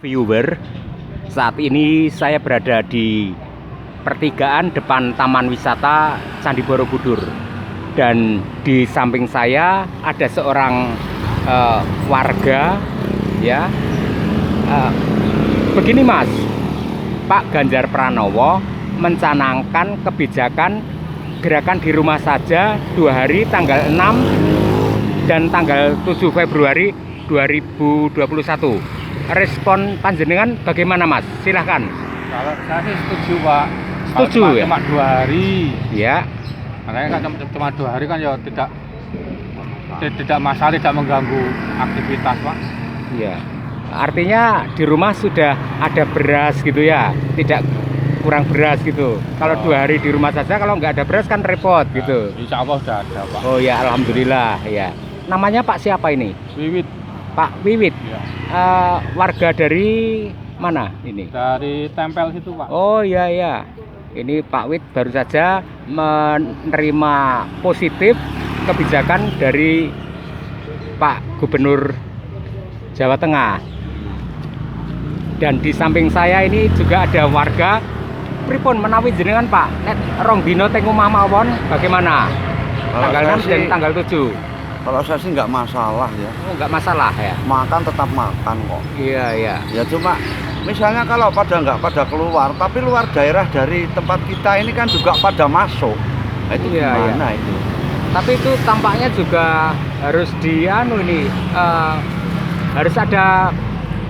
Viewer, saat ini saya berada di pertigaan depan Taman Wisata Candi Borobudur, dan di samping saya ada seorang warga, ya. Begini Mas, Pak Ganjar Pranowo mencanangkan kebijakan gerakan di rumah saja 2 hari, tanggal 6 dan tanggal 7 Februari 2021. Respon panjenengan bagaimana Mas? Silahkan. Kalau saya sih setuju Pak. Setuju kalau ya? Cuma 2 hari. Ya. Makanya kan cuma 2 hari kan ya tidak masalah, tidak mengganggu aktivitas Pak. Iya. Artinya di rumah sudah ada beras gitu ya, tidak kurang beras gitu. Kalau 2 hari di rumah saja, kalau nggak ada beras kan repot gitu. Insya Allah sudah ada Pak. Oh ya, alhamdulillah ya. Namanya Pak siapa ini? Wiwit. Pak Wiwit. Ya. Warga dari mana ini? Dari tempel situ Pak. Oh iya ya. Ini Pak Wit baru saja menerima positif kebijakan dari Pak Gubernur Jawa Tengah. Dan di samping saya ini juga ada warga. Pripun menawi jenengan Pak? Nek rong dino teng omah mawon bagaimana? Tanggal 6 dan tanggal 7. Kalau saya sih nggak masalah ya. Oh, nggak masalah ya? Makan tetap makan kok. Iya, iya. Ya cuma misalnya kalau nggak pada keluar, tapi luar daerah dari tempat kita ini kan juga pada masuk. Nah, itu Iya, gimana itu? Tapi itu tampaknya juga harus harus ada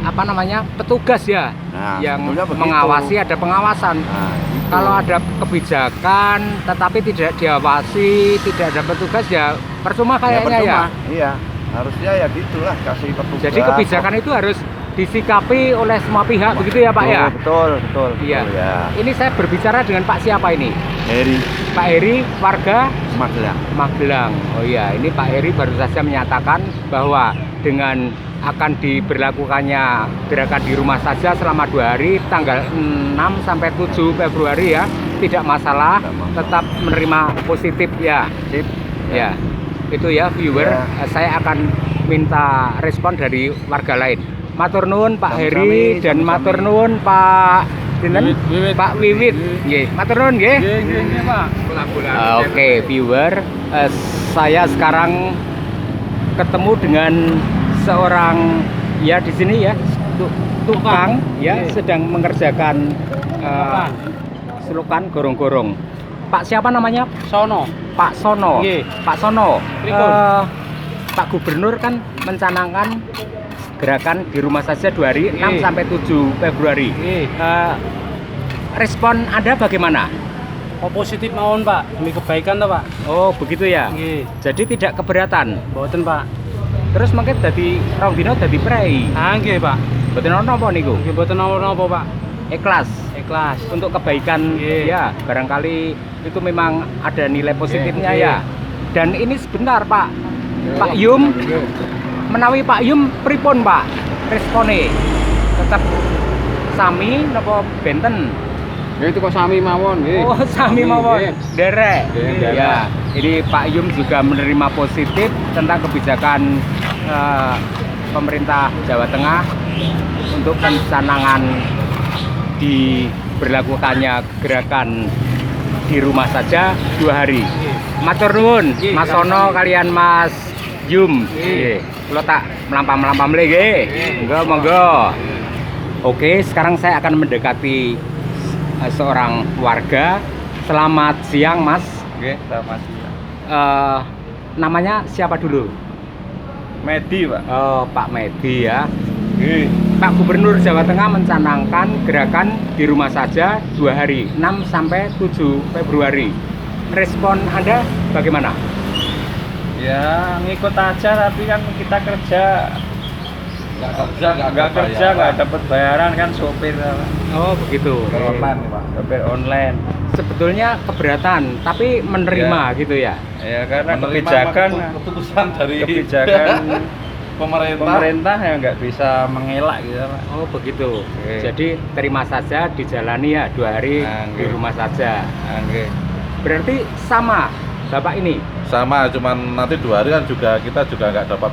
apa namanya, petugas ya, Nah, yang sebetulnya begitu. mengawasi, ada pengawasan. Nah, itu. Kalau ada kebijakan tetapi tidak diawasi, tidak ada petugas, ya percuma kayaknya ya. percuma. Iya, harusnya ya gitulah, kasih petugas. Jadi kebijakan itu harus disikapi oleh semua pihak, begitu ya Pak ya? Betul. Iya. Betul, ya. Ini saya berbicara dengan Pak siapa ini? Heri Pak Heri, warga Magelang. Magelang. Oh iya, ini Pak Heri baru saja menyatakan bahwa dengan akan diberlakukannya gerakan di rumah saja selama 2 hari, tanggal 6 sampai 7 Februari ya, tidak masalah, tetap menerima positif ya. Sip. Ya, itu ya viewer. Ya. Saya akan minta respon dari warga lain. Matur nuwun Pak Sami-sami, Heri dan sami-sami. matur nuwun Pak Dinten, Wiwit. Pak Wiwit. Nggih, matur nuwun nggih. Nggih Pak. Oke, viewer, saya sekarang ketemu dengan seorang ya di sini ya, tukang ya, sedang mengerjakan selokan gorong-gorong. Pak siapa namanya? Sono. Pak Sono. Nggih. Pak Sono. Pripun? Pak Gubernur kan mencanangkan gerakan di rumah saja 2 hari, 6 Nggih. sampai 7 Februari. Nggih. Respon Anda bagaimana? Oh, positif mawon Pak, demi kebaikan toh Pak. Oh, begitu ya. Nggih. Jadi tidak keberatan. Mboten Pak. Terus mungkin dadi rong dino dadi prei. Ah nggih Pak. Mboten ono apa niku? Nggih mboten napa-napa Pak. Ikhlas Ikhlas. untuk kebaikan Nggih. ya. Barangkali itu memang ada nilai positifnya Nggih. ya. Dan ini sebentar Pak. Pak Yum, menawi Pak Yum pripun Pak? Respone tetap sami napa benten? Itu kok sami mawon nggih. Oh, sami mawon. Derek. Nggih, derek. Ya, ini Pak Yum juga menerima positif tentang kebijakan pemerintah Jawa Tengah untuk pencanangan diberlakukannya gerakan di rumah saja 2 hari. Matur nuwun, Nggih, Mas Sono kalian Mas Yum. Nggih. Kula tak melampam-melampam le nggih. Monggo, monggo. Oke, sekarang saya akan mendekati seorang warga. Selamat siang Mas. Oke, selamat siang. Namanya siapa dulu? Medi, Pak. Oh, Pak Medi ya. Nggih. Pak Gubernur Jawa Tengah mencanangkan gerakan di rumah saja 2 hari, 6 sampai 7 Februari. Respon Anda bagaimana? Ya ngikut aja, tapi kan kita kerja nggak dapat bayaran kan, sopir Oh, begitu. online Pak, sopir online. Sebetulnya keberatan, tapi menerima gitu ya. Ya karena keputusan dari kebijakan pemerintah ya nggak bisa mengelak gitu Pak. Oh, begitu. Oke. Jadi terima saja, dijalani ya 2 hari Nah, di oke. rumah saja. Oke. Berarti sama Bapak ini. Sama, cuman nanti 2 hari kan kita juga nggak dapat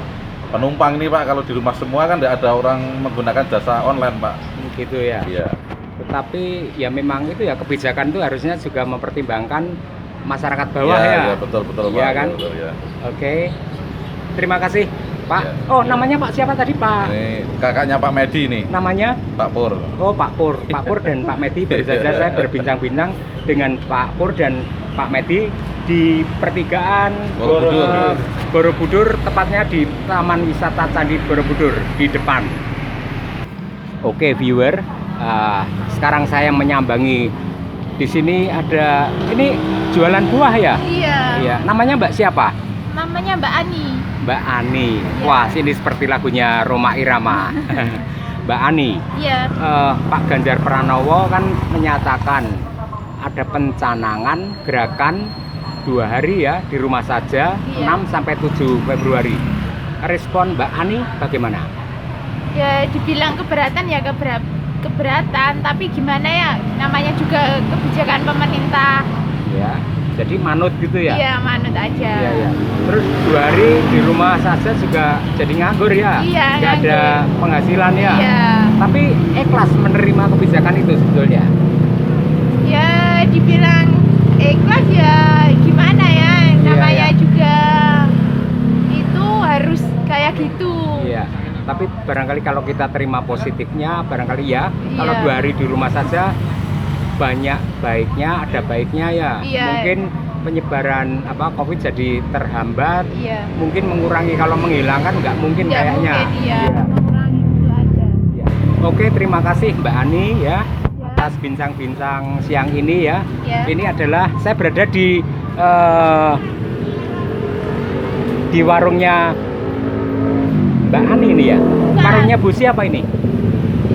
penumpang nih Pak, kalau di rumah semua kan tidak ada orang menggunakan jasa online Pak. Gitu ya. Iya. Tetapi ya memang itu ya kebijakan itu harusnya juga mempertimbangkan masyarakat bawah Iya, ya. iya, betul Pak. Iya kan? Betul, ya. Oke. Terima kasih Pak. Iya. Oh namanya Pak siapa tadi Pak? Ini kakaknya Pak Medi nih, Namanya? Pak Pur. Oh Pak Pur. Pak Pur dan Pak Medi baru saja saya berbincang-bincang dengan Pak Pur dan Pak Medi di pertigaan Borobudur. Borobudur, tepatnya di Taman Wisata Candi Borobudur di depan. Oke viewer, sekarang saya menyambangi di sini ada ini jualan buah ya? Iya, Iya. Namanya Mbak siapa? namanya Mbak Ani. Mbak Ani. Iya. Wah, sini seperti lagunya Roma Irama. Mbak Ani, Iya, Pak Ganjar Pranowo kan menyatakan ada pencanangan gerakan 2 hari ya di rumah saja, Iya. 6 sampai 7 Februari. Respon Mbak Ani bagaimana? ya dibilang keberatan ya keberatan, tapi gimana ya, namanya juga kebijakan pemerintah. Ya, jadi manut gitu ya? Iya, manut aja. Iya, iya. Terus 2 hari di rumah saja juga jadi nganggur ya? Iya, Nggak ada penghasilan ya? Iya, Tapi ikhlas menerima kebijakan itu sebetulnya? ya dibilang ikhlas ya gimana ya, namanya iya. juga itu harus kayak gitu. Iya. Tapi barangkali kalau kita terima positifnya, barangkali ya, kalau Iya. 2 hari di rumah saja banyak baiknya, ada baiknya ya. Iya. Mungkin penyebaran COVID jadi terhambat, Iya. mungkin mengurangi, kalau menghilangkan nggak mungkin Nggak kayaknya. mungkin, iya. Iya. Mengurangi itu aja. Iya. Oke, terima kasih Mbak Ani ya Ya. atas bincang-bincang siang ini ya. Ya. Ini adalah saya berada di warungnya Mbak Ani ini ya. Warungnya Bu siapa ini?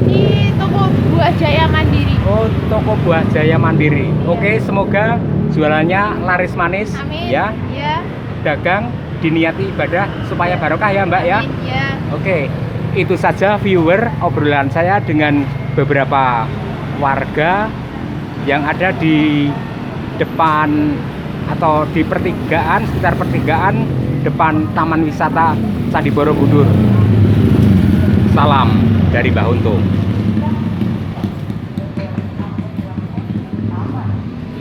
Ini toko buah Jaya Mandiri. Oh, toko buah Jaya Mandiri. Oke, semoga jualannya laris manis Amin. ya. Ya. Dagang diniati ibadah supaya barokah ya Mbak ya. Amin, ya. Oke, itu saja viewer obrolan saya dengan beberapa warga yang ada di depan atau di pertigaan, sekitar pertigaan depan Taman Wisata Candi Borobudur. Salam dari Mbah Untung.